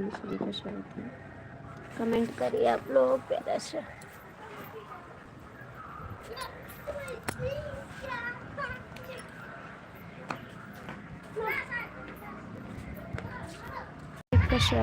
मछली कैसा होता है, कमेंट करिए आप लोग प्यारा सा। कैसा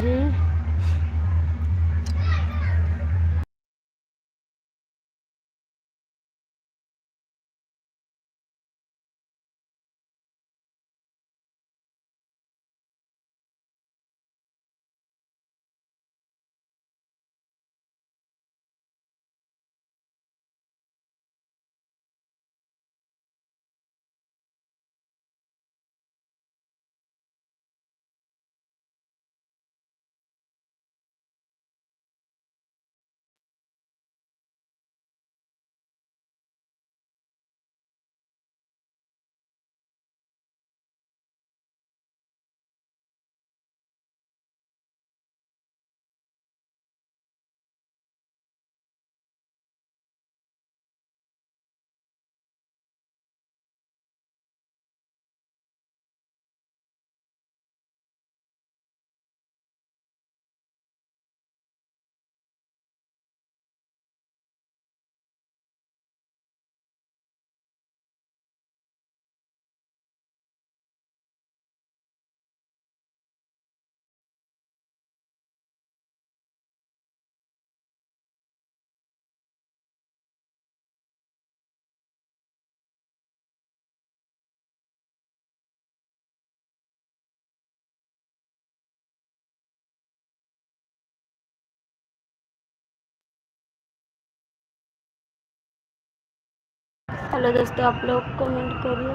हेलो दोस्तों, आप लोग कमेंट करिए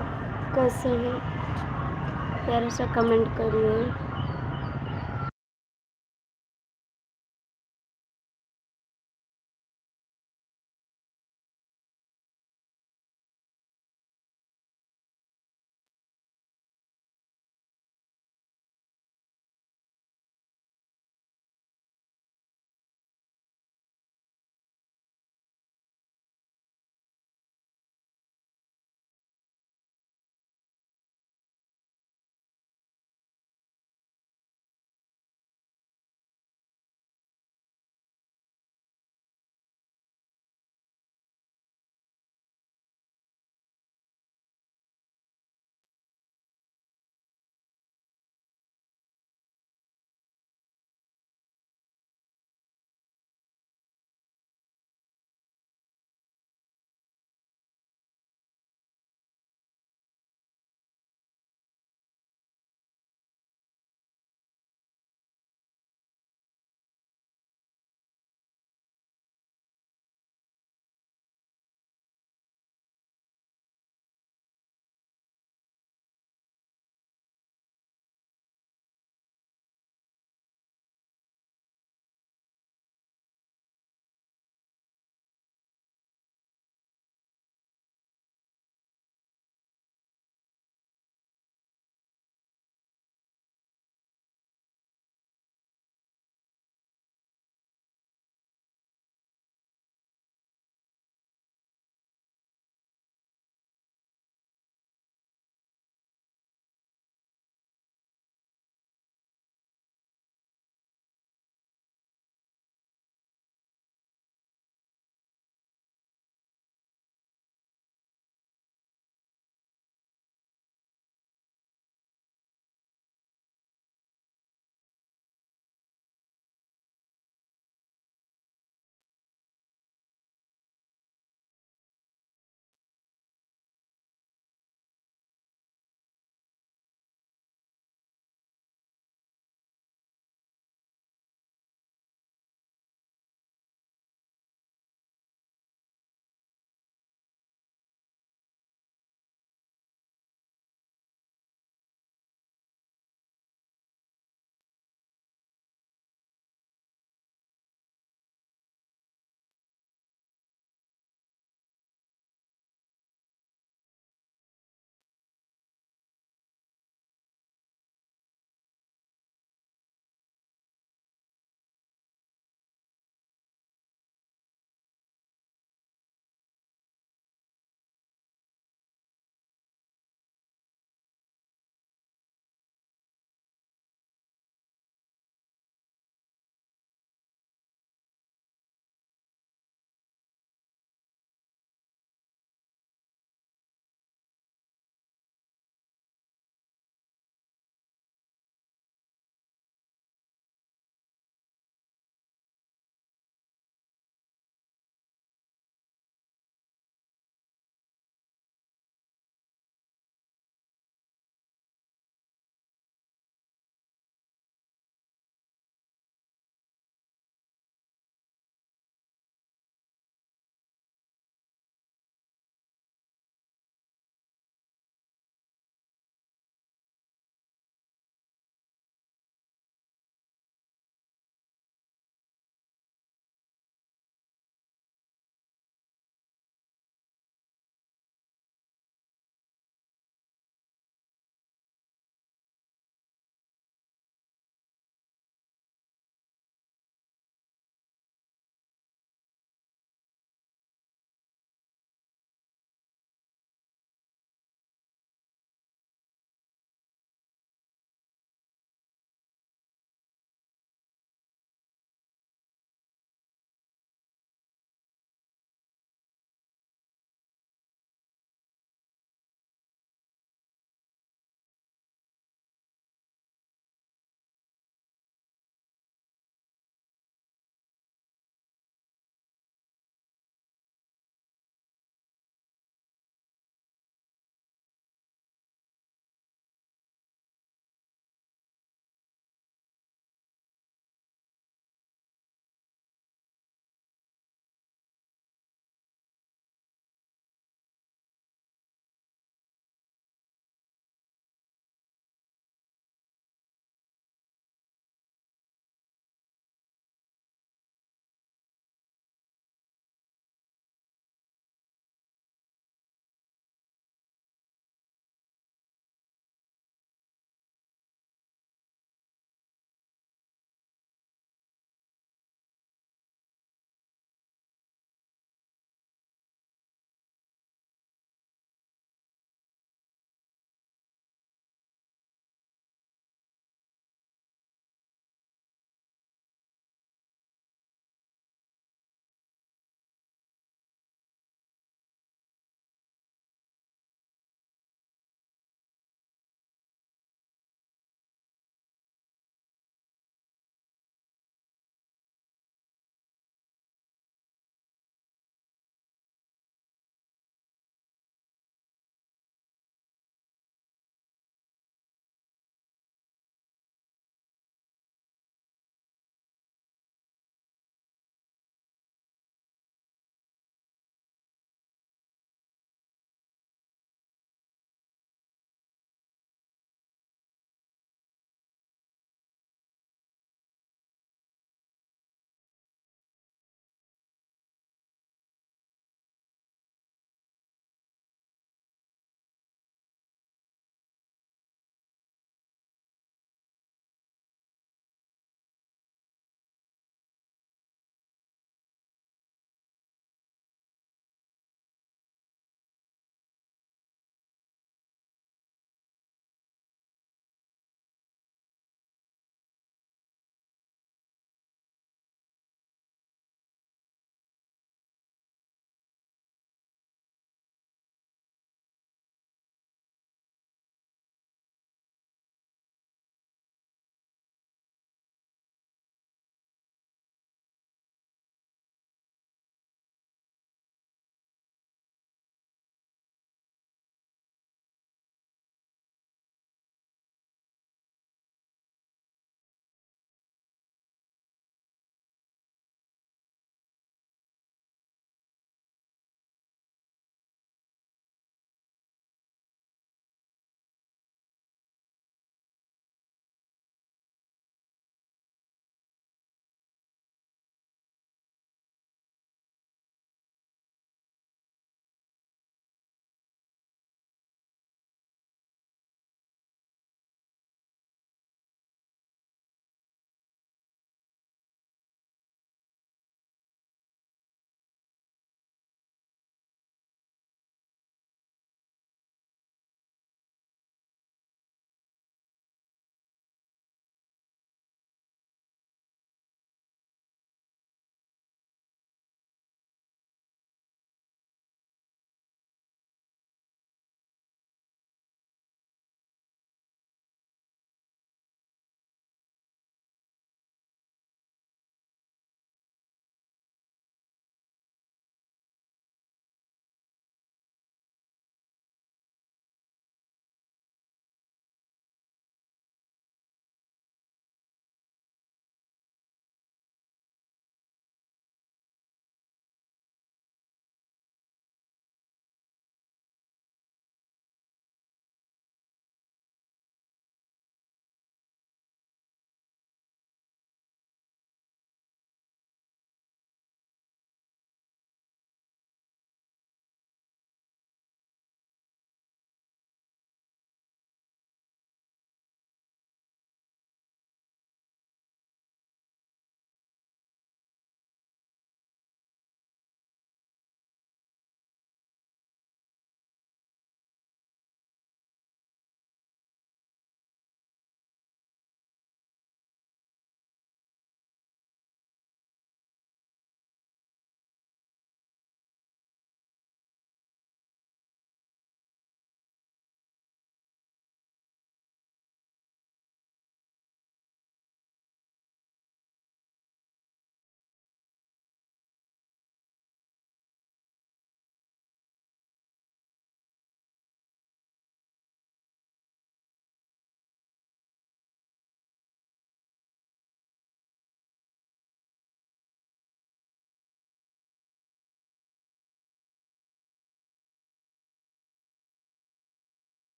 कैसे हैं, प्यारा सा कमेंट करिए।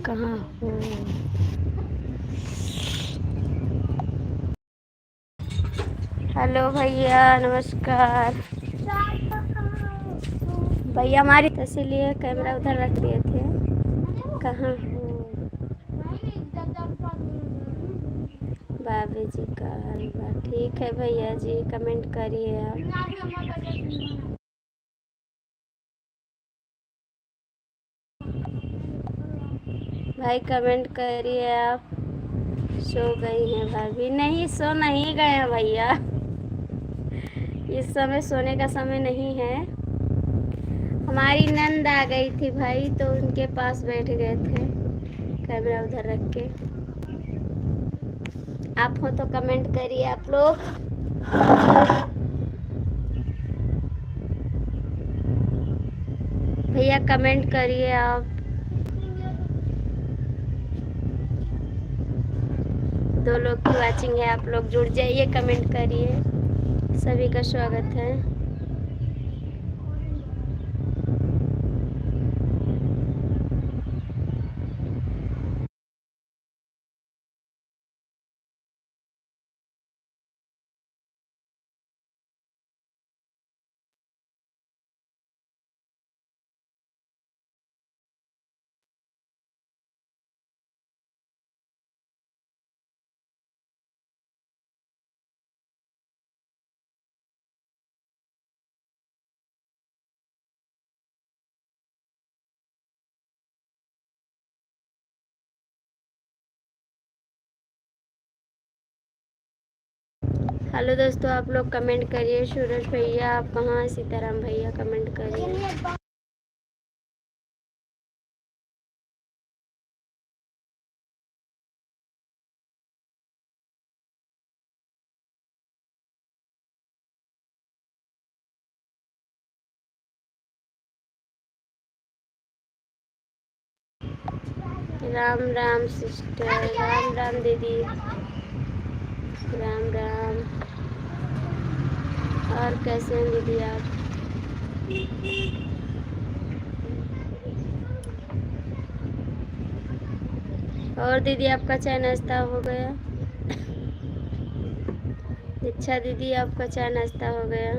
कहाँ हो? हेलो भैया, नमस्कार। भैया हमारी तो इसीलिए कैमरा उधर रख दिए थे। कहाँ हो? बाबी जी का हलवा ठीक है भैया जी, कमेंट करिए आप। भाई कमेंट करिए आप। सो गई हैं भाभी? नहीं, सो नहीं गए हैं भैया, इस समय सोने का समय नहीं है। हमारी नंद आ गई थी भाई, तो उनके पास बैठ गए थे कैमरा उधर रख के। आप हो तो कमेंट करिए आप लोग। भैया कमेंट करिए आप। दो लोग की वाचिंग है, आप लोग जुड़ जाइए, कमेंट करिए। सभी का स्वागत है। हेलो दोस्तों, आप लोग कमेंट करिए। सूरज भैया आप कहाँ हैं? सीताराम भैया कमेंट करिए। राम राम सिस्टर, राम राम दीदी, राम राम। और कैसे हैं दीदी आप? और दीदी आपका चाय नाश्ता हो गया? अच्छा दीदी आपका चाय नाश्ता हो गया?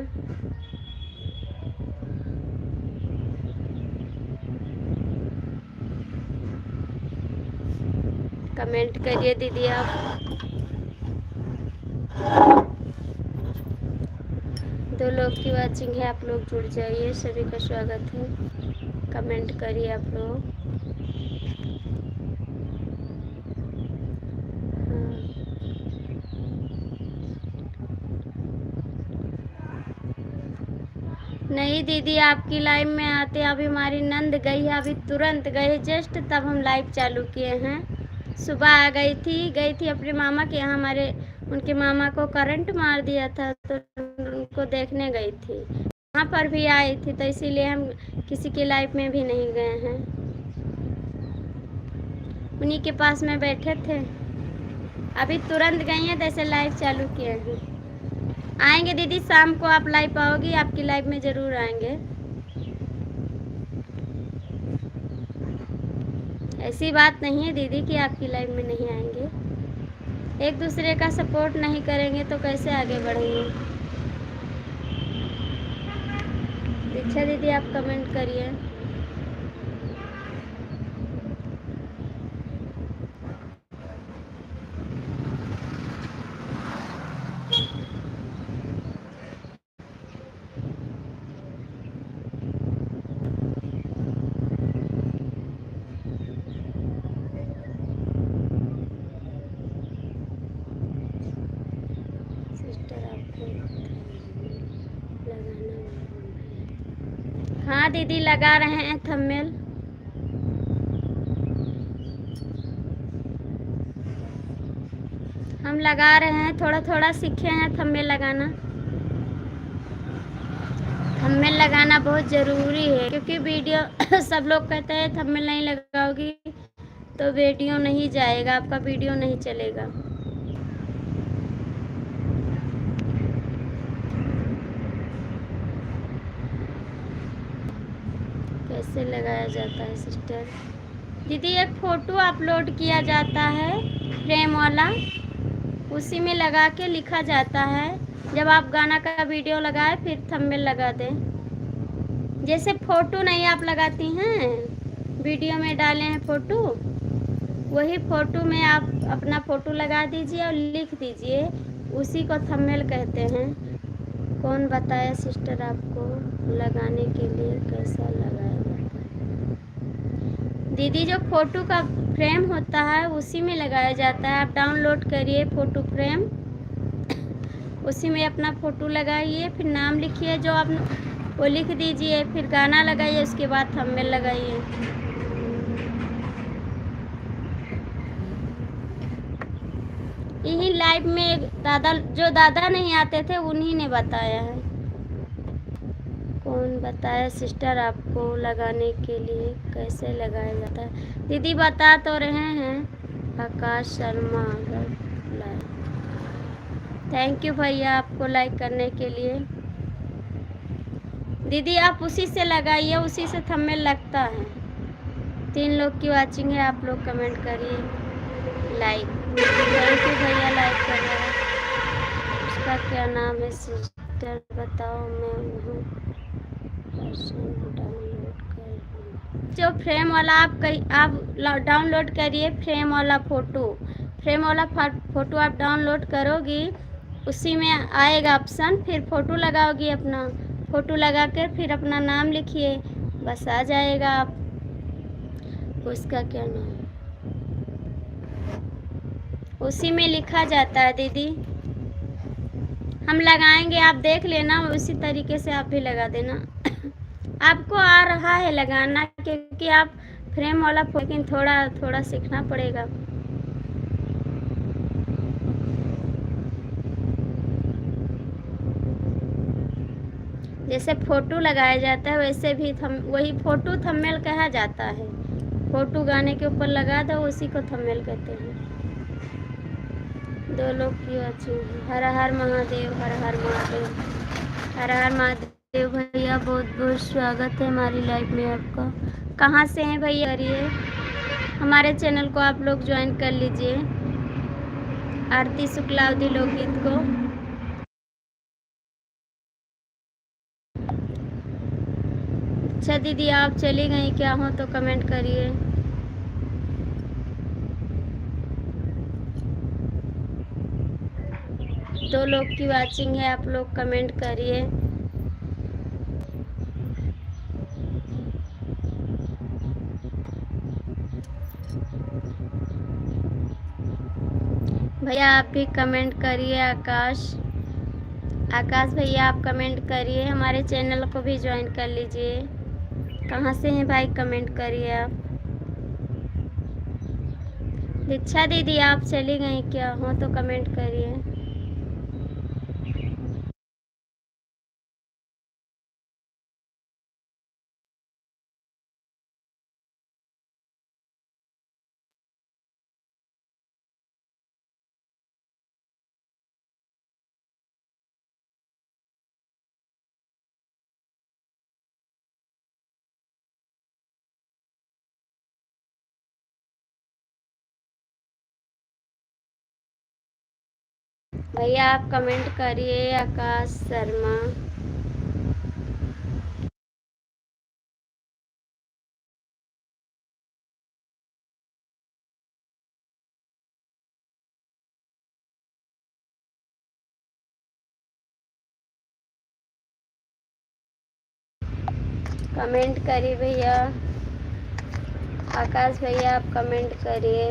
कमेंट करिए दीदी आप। दो लोग की वाचिंग है, आप लोग जुड़ जाइए, सभी का स्वागत है। कमेंट करिए आप लोग। नहीं दीदी, आपकी लाइव में आते अभी हमारी नंद गई है, अभी तुरंत गई, जस्ट तब हम लाइव चालू किए हैं। सुबह आ गई थी अपने मामा के यहाँ। हमारे उनके मामा को करंट मार दिया था, तो उनको देखने गई थी। वहाँ पर भी आई थी, तो इसीलिए हम किसी के लाइव में भी नहीं गए हैं। उन्हीं के पास में बैठे थे, अभी तुरंत गई हैं, जैसे लाइव चालू किए हैं। आएंगे दीदी, शाम को आप लाइव आओगी, आपकी लाइव में ज़रूर आएंगे। ऐसी बात नहीं है दीदी कि आपकी लाइफ में नहीं आएंगे। एक दूसरे का सपोर्ट नहीं करेंगे तो कैसे आगे बढ़ेंगे। दीक्षा दीदी आप कमेंट करिए। सिस्टर आपको लगाना? हाँ दीदी लगा रहे हैं थंबनेल। हम लगा रहे हैं, थोड़ा थोड़ा सीखे हैं थंबनेल लगाना। थंबनेल लगाना बहुत ज़रूरी है, क्योंकि वीडियो सब लोग कहते हैं थंबनेल नहीं लगाओगी तो वीडियो नहीं जाएगा, आपका वीडियो नहीं चलेगा। कैसे लगाया जाता है सिस्टर? दीदी एक फ़ोटो अपलोड किया जाता है फ्रेम वाला, उसी में लगा के लिखा जाता है। जब आप गाना का वीडियो लगाए फिर थंबनेल लगा दें। जैसे फ़ोटो नहीं आप लगाती हैं, वीडियो में डाले हैं फ़ोटो, वही फ़ोटो में आप अपना फ़ोटो लगा दीजिए और लिख दीजिए, उसी को थंबनेल कहते हैं। कौन बताया सिस्टर आपको लगाने के लिए कैसा लगाया जाता है? दीदी जो फ़ोटो का फ्रेम होता है उसी में लगाया जाता है। आप डाउनलोड करिए फ़ोटो फ्रेम, उसी में अपना फ़ोटो लगाइए, फिर नाम लिखिए जो आप वो लिख दीजिए, फिर गाना लगाइए, उसके बाद थंबनेल लगाइए। यही लाइव में जो दादा नहीं आते थे उन्हीं ने बताया है। कौन बताया सिस्टर आपको लगाने के लिए कैसे लगाया जाता है? दीदी बता तो रहे हैं, आकाश शर्मा लाइक। थैंक यू भैया आपको लाइक करने के लिए। दीदी आप उसी से लगाइए, उसी से थंबनेल लगता है। 3 लोग की वाचिंग है, आप लोग कमेंट करिए लाइक। थैंक यू भैया लाइक कर रहे हैं। उसका क्या नाम है सिस्टर बताओ, मैं हूँ डाउनलोड कर। जो फ्रेम वाला आप डाउनलोड करिए, फ्रेम वाला फ़ोटो आप डाउनलोड करोगी, उसी में आएगा ऑप्शन, फिर फ़ोटो लगाओगी, अपना फ़ोटो लगा कर फिर अपना नाम लिखिए, बस आ जाएगा। आप उसका क्या नाम, उसी में लिखा जाता है दीदी। हम लगाएंगे, आप देख लेना, उसी तरीके से आप भी लगा देना। आपको आ रहा है लगाना, क्योंकि आप फ्रेम वाला, लेकिन थोड़ा थोड़ा सीखना पड़ेगा। जैसे फ़ोटो लगाया जाता है वैसे भी वही फ़ोटो थंबनेल कहा जाता है। फ़ोटो गाने के ऊपर लगा दो, उसी को थंबनेल कहते हैं। 2 लोग की वाचिंग। हर हर महादेव, हर हर महादेव, हर हर महादेव। भैया बहुत बहुत स्वागत है हमारी लाइफ में आपका। कहाँ से हैं भैया? करिए हमारे चैनल को आप लोग ज्वाइन कर लीजिए, आरती शुक्लावती लोकगीत को। अच्छा दीदी आप चली गई क्या हो तो कमेंट करिए। दो लोग की वाचिंग है, आप लोग कमेंट करिए। भैया आप भी कमेंट करिए। आकाश भैया आप कमेंट करिए, हमारे चैनल को भी ज्वाइन कर लीजिए। कहाँ से हैं भाई, कमेंट करिए आप। दीक्षा दीदी आप चली गई क्या हो तो कमेंट करिए। भैया आप कमेंट करिए, आकाश शर्मा। कमेंट करिए भैया। आकाश भैया आप कमेंट करिए।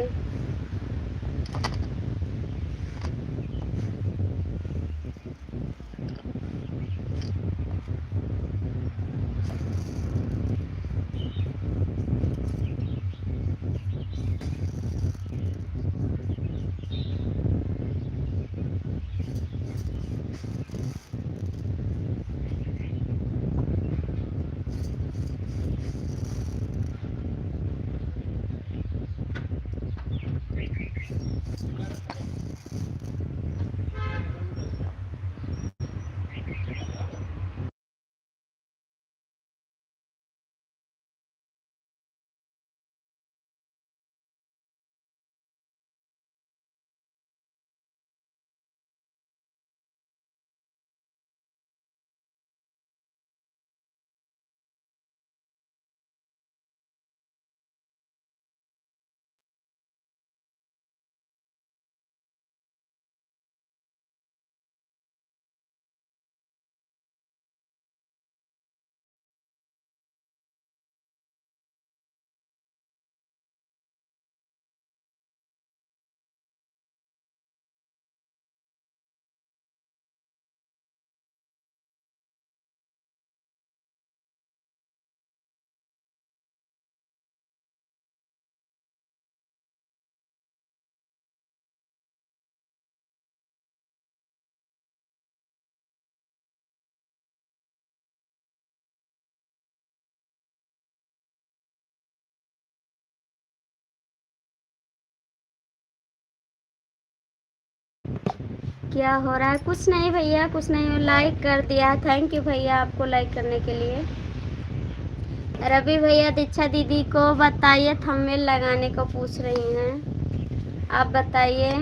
क्या हो रहा है? कुछ नहीं भैया, कुछ नहीं। लाइक कर दिया, थैंक यू भैया आपको लाइक करने के लिए। रवि भैया दीक्षा दीदी को बताइए, थंबनेल लगाने को पूछ रही हैं, आप बताइए।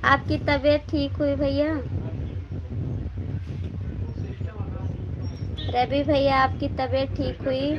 आपकी तबीयत ठीक हुई भैया? रवि भैया आपकी तबीयत ठीक हुई?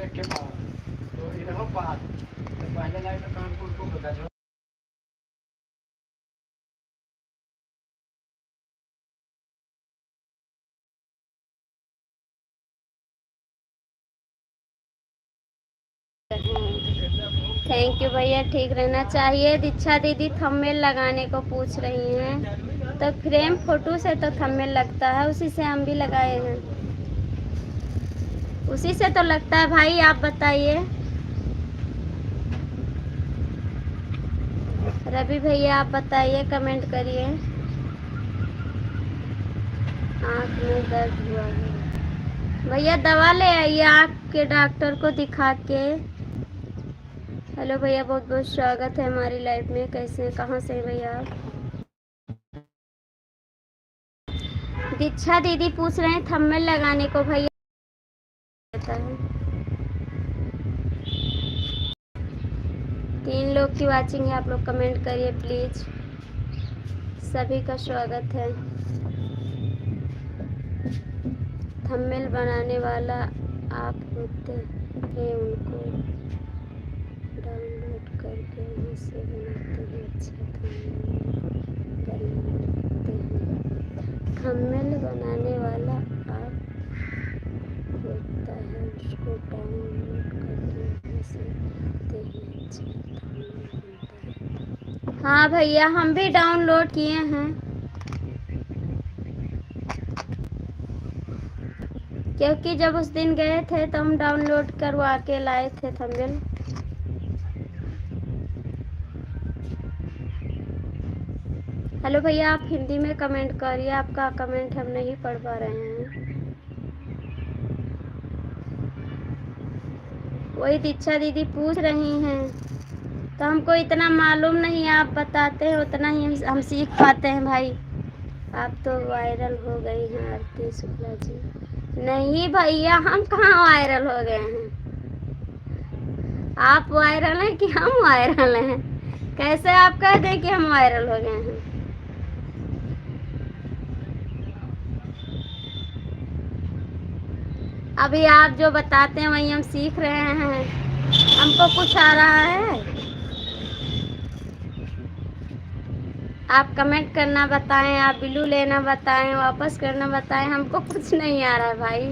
थैंक यू भैया, ठीक रहना चाहिए। दीक्षा दीदी थंबनेल लगाने को पूछ रही हैं, तो फ्रेम फोटो से तो थंबनेल लगता है, उसी से हम भी लगाए हैं, उसी से तो लगता है भाई। आप बताइए रवि भैया, आप बताइए, कमेंट करिए। आँख में दर्द हुआ है भैया, दवा ले आइए आँख के डॉक्टर को दिखा के। हेलो भैया, बहुत बहुत स्वागत है हमारी लाइफ में। कैसे हैं, कहाँ से हैं भैया आप? दीक्षा दीदी पूछ रहे हैं थंबनेल लगाने को भैया। है 3 लोग की वाचिंग है, आप लोग कमेंट करिए प्लीज, सभी का स्वागत है। थंबनेल बनाने वाला आप होते हैं, उनको डाउनलोड करके वहाँ से बनाते हैं, अच्छा थंबनेल बनाने वाला आप होता है, उसको डाउनलोड करके वहाँ से बनाते हैं, अच्छा थंबनेल बनता है। हाँ भैया, हम भी डाउनलोड किए हैं, क्योंकि जब उस दिन गए थे तो हम डाउनलोड करवा के लाए थे थंबनेल। हेलो भैया, आप हिंदी में कमेंट करिए, आपका कमेंट हम नहीं पढ़ पा रहे हैं। वही दीक्षा दीदी पूछ रही हैं, तो हमको इतना मालूम नहीं, आप बताते हैं उतना ही हम सीख पाते हैं भाई। आप तो वायरल हो गई हैं आरती शुक्ला जी। नहीं भैया, हम कहाँ वायरल हो गए हैं? आप वायरल हैं कि हम वायरल हैं? कैसे आप कह दें कि हम वायरल हो गए हैं? अभी आप जो बताते हैं वही हम सीख रहे हैं, हमको कुछ आ रहा है? आप कमेंट करना बताएं, आप बिल्लू लेना बताएं, वापस करना बताएं, हमको कुछ नहीं आ रहा है भाई।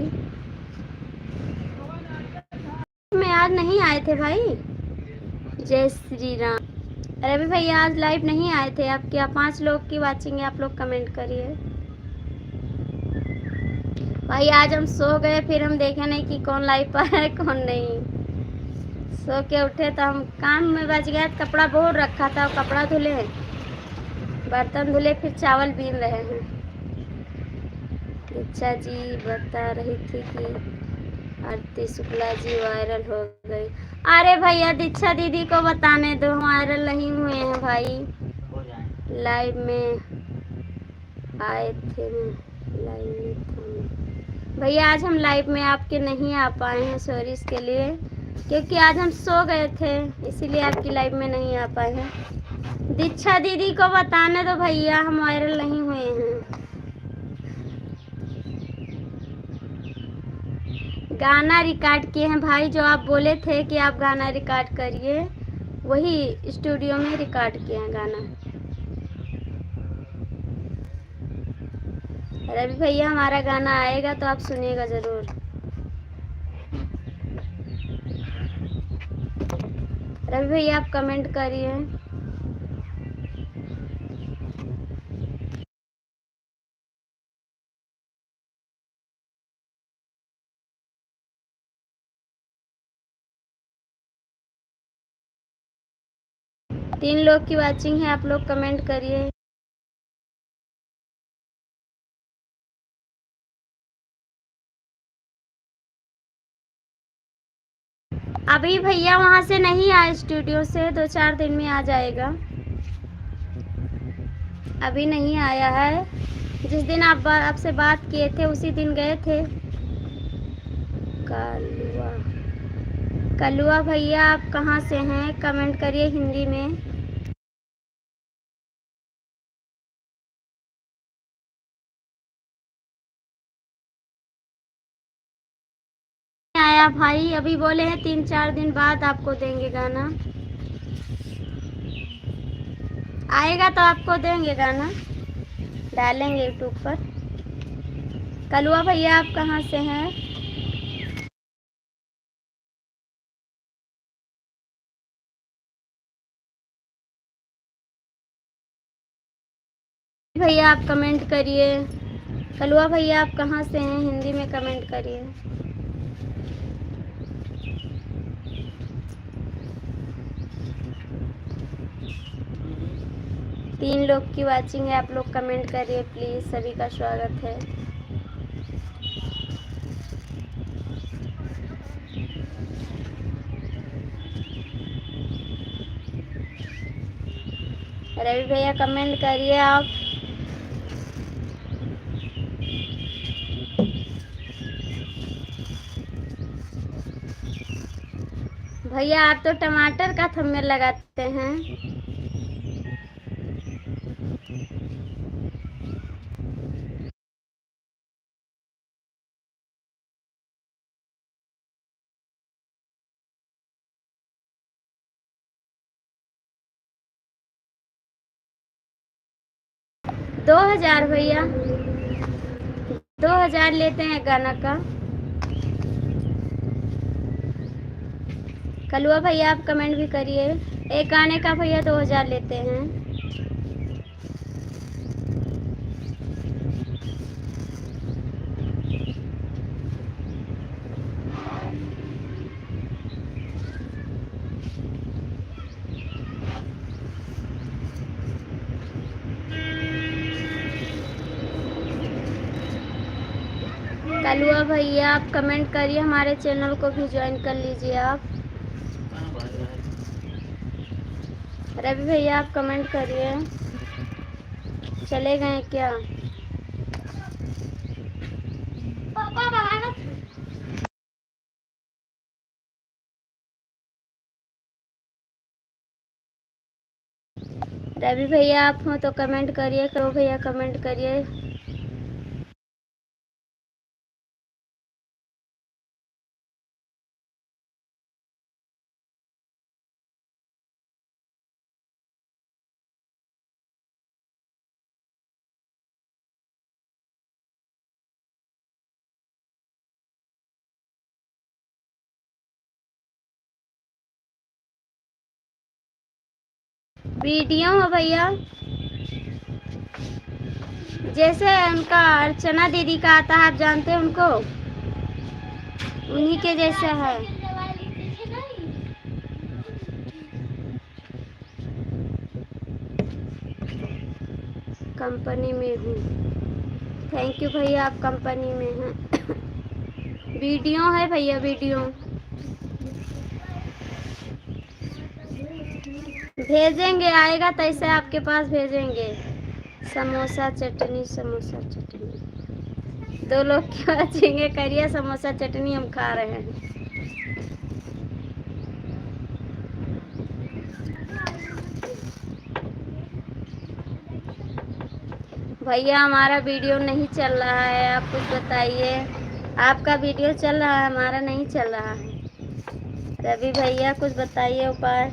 मैं आज नहीं आए थे भाई। जय श्री राम। रवि भैया आज लाइव नहीं आए थे, आप क्या 5 लोग की वाचिंग है, आप लोग कमेंट करिए भाई। आज हम सो गए, फिर हम देखे नहीं कि कौन लाइव पर है कौन नहीं। सो के उठे तो हम काम में बच गया, कपड़ा बहुत रखा था, कपड़ा धुले, बर्तन धुले, फिर चावल बीन रहे हैं। दीक्षा जी बता रही थी कि आरती शुक्ला जी वायरल हो गई। अरे भैया दीक्षा दीदी को बताने दो, वायरल नहीं हुए हैं भाई। लाइव में आए थे, मैं लाइव में था भैया। आज हम लाइव में आपके नहीं आ पाए हैं, सॉरी इसके लिए, क्योंकि आज हम सो गए थे, इसीलिए आपकी लाइव में नहीं आ पाए हैं। दीक्षा दीदी को बताने दो भैया, हम वायरल नहीं हुए हैं। गाना रिकॉर्ड किए हैं भाई, जो आप बोले थे कि आप गाना रिकॉर्ड करिए, वही स्टूडियो में रिकॉर्ड किए हैं गाना। रवि भैया हमारा गाना आएगा तो आप सुनिएगा ज़रूर। रवि भैया आप कमेंट करिए। तीन लोग की वाचिंग है, आप लोग कमेंट करिए। अभी भैया वहाँ से नहीं आए स्टूडियो से, 2-4 दिन में आ जाएगा। अभी नहीं आया है। जिस दिन आपसे बात किए थे उसी दिन गए थे। कलुआ कलुआ भैया आप कहाँ से हैं? कमेंट करिए हिंदी में। आया भाई, अभी बोले हैं 3-4 दिन बाद आपको देंगे गाना। आएगा तो आपको देंगे गाना, डालेंगे यूट्यूब पर। कलुआ भैया आप कहाँ से हैं? भैया आप कमेंट करिए। कलुआ भैया आप कहाँ से हैं? हिंदी में कमेंट करिए। तीन लोग की वाचिंग है, आप लोग कमेंट करिए प्लीज़, सभी का स्वागत है। रवि भैया कमेंट करिए आप। भैया आप तो टमाटर का थंबनेल लगाते हैं। दो 2000 भैया, 2000 लेते हैं गाना का। कलुआ भैया आप कमेंट भी करिए। एक गाने का भैया 2000 लेते हैं। कलुआ भैया आप कमेंट करिए, हमारे चैनल को भी ज्वाइन कर लीजिए आप। रवि भैया आप कमेंट करिए। चले गए क्या? रवि भैया आप हो तो कमेंट करिए, करो भैया कमेंट करिए। वीडियो हो भैया, जैसे उनका अर्चना दीदी का आता है, आप जानते हैं उनको, उन्हीं के जैसे है। कंपनी में हूँ। थैंक यू भैया, आप कंपनी में हैं। वीडियो है भैया, वीडियो भेजेंगे, आएगा तो ऐसे आपके पास भेजेंगे। समोसा चटनी, समोसा चटनी। 2 लोग की वाचिंग करिए, समोसा चटनी हम खा रहे हैं। भैया हमारा वीडियो नहीं चल रहा है, आप कुछ बताइए। आपका वीडियो चल रहा है, हमारा नहीं चल रहा है। रवि भैया कुछ बताइए उपाय।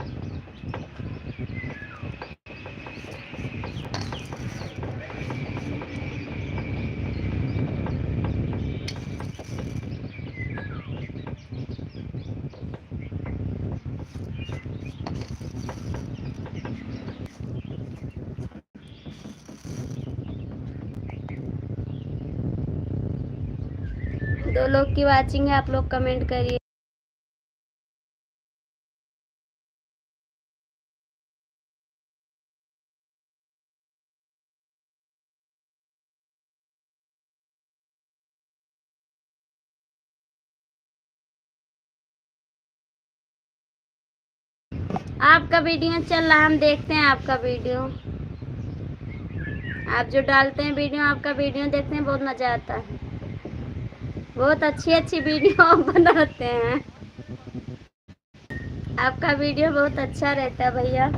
दो लोग की वाचिंग है, आप लोग कमेंट करिए। आपका वीडियो चल रहा है, हम देखते हैं आपका वीडियो। आप जो डालते हैं वीडियो, आपका वीडियो देखने में बहुत मज़ा आता है। बहुत अच्छी अच्छी वीडियो आप बनाते हैं। आपका वीडियो बहुत अच्छा रहता है भैया।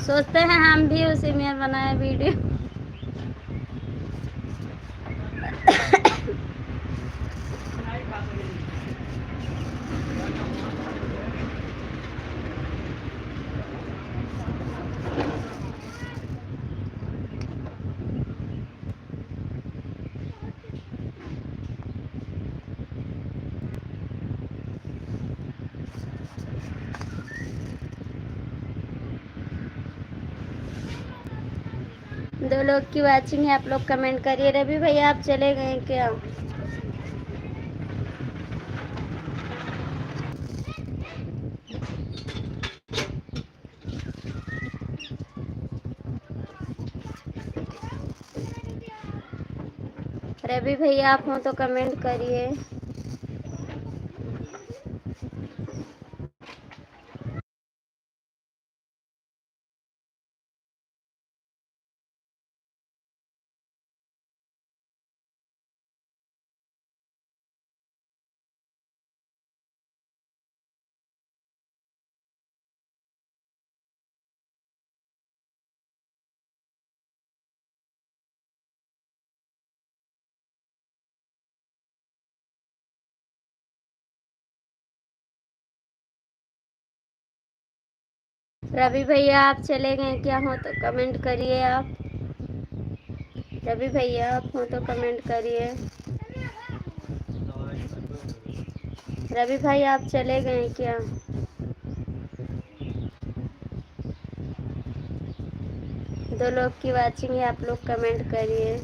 सोचते हैं हम भी उसी में बनाए वीडियो। दो लोग की वाचिंग है, आप लोग कमेंट करिए। रवि भैया आप चले गए क्या? रवि भैया आप हो तो कमेंट करिए। रवि भैया आप चले गए क्या? हो तो कमेंट करिए आप। रवि भैया आप हो तो कमेंट करिए। रवि भाई आप चले गए क्या? दो लोग की वाचिंग है, आप लोग कमेंट करिए।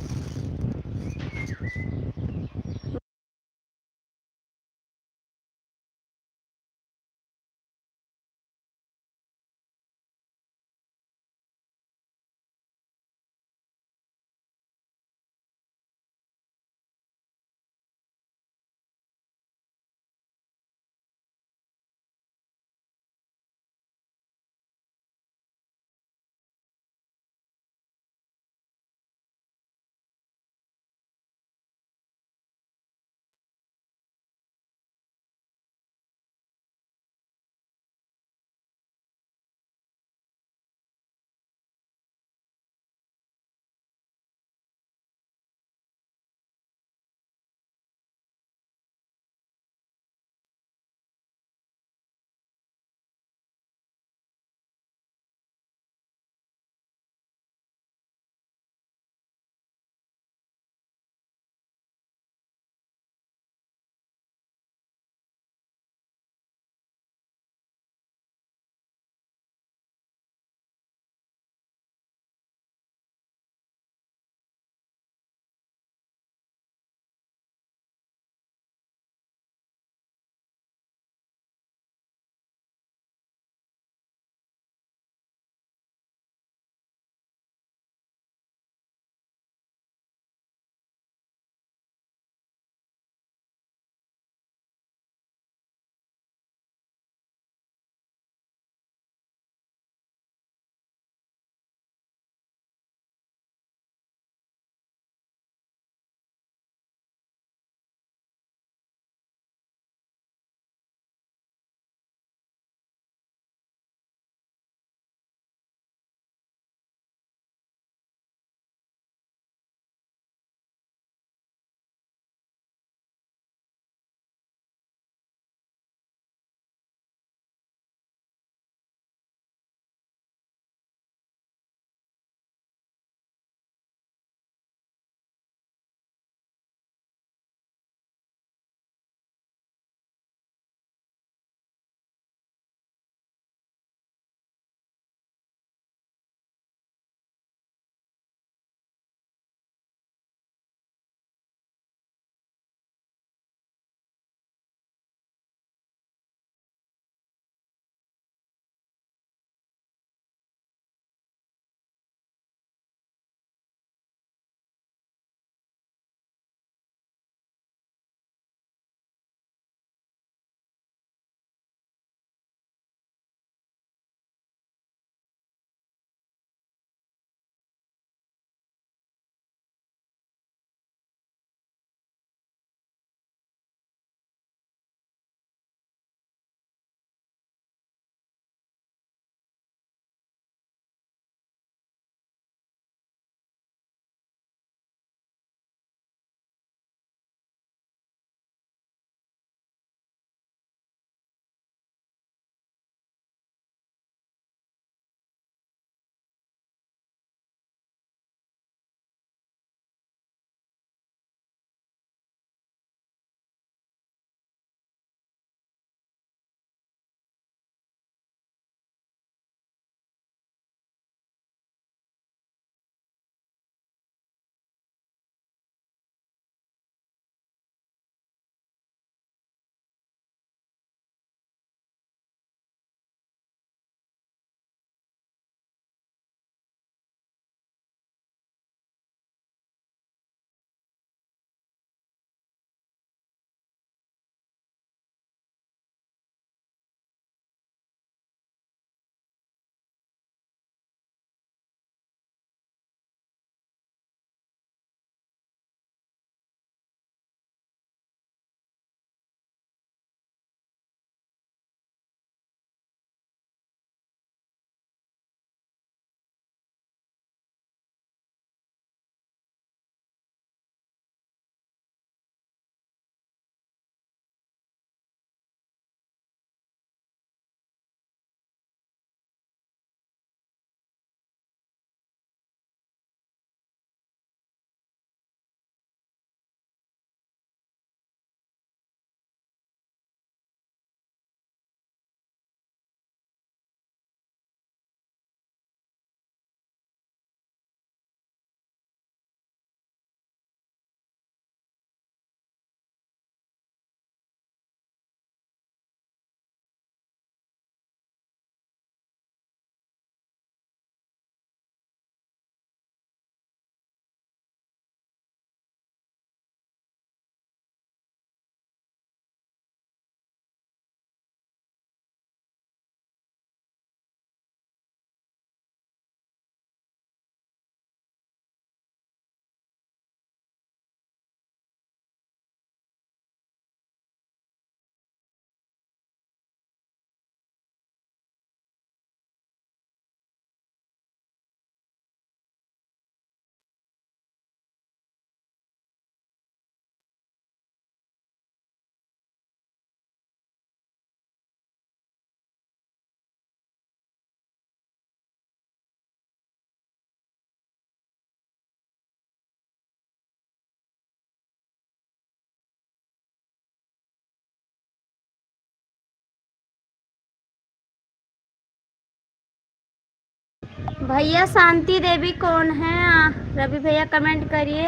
भैया शांति देवी कौन है? रवि भैया कमेंट करिए,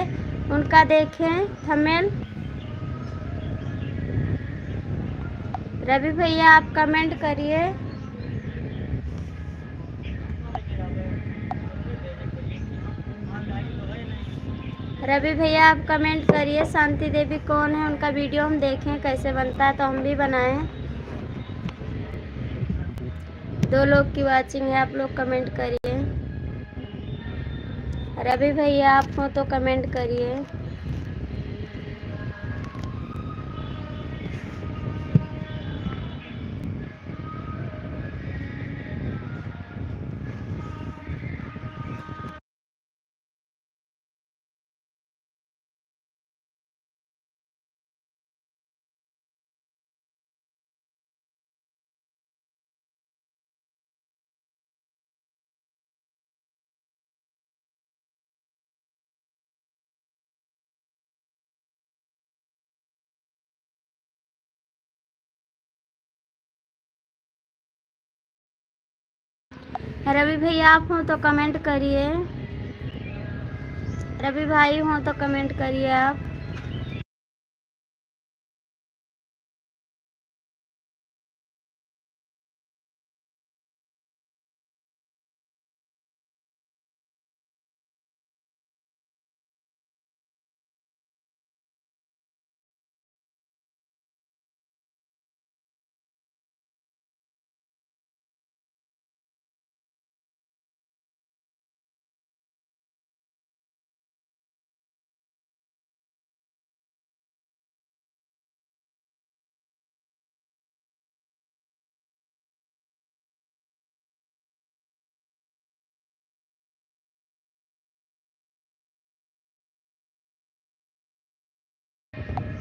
उनका देखें थंबनेल। रवि भैया आप कमेंट करिए। रवि भैया आप कमेंट करिए, शांति देवी कौन है, उनका वीडियो हम देखें कैसे बनता है तो हम भी बनाएं। 2 लोग की वाचिंग है, आप लोग कमेंट करिए। रवि भैया आप हो तो कमेंट करिए। रवि भैया आप हो तो कमेंट करिए। रवि भाई हो तो कमेंट करिए आप।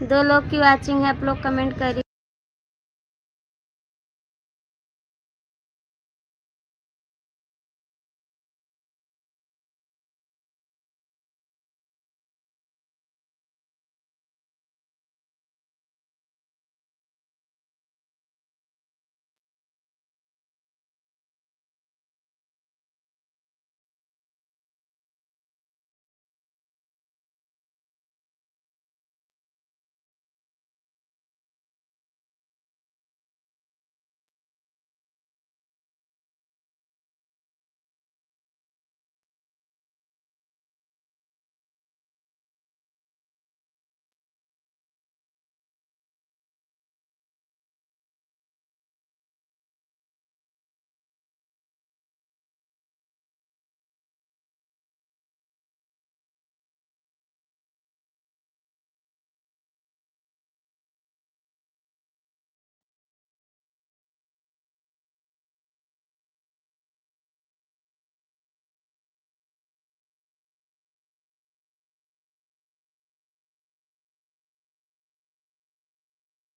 दो लोग की वाचिंग है, आप लोग कमेंट करिए।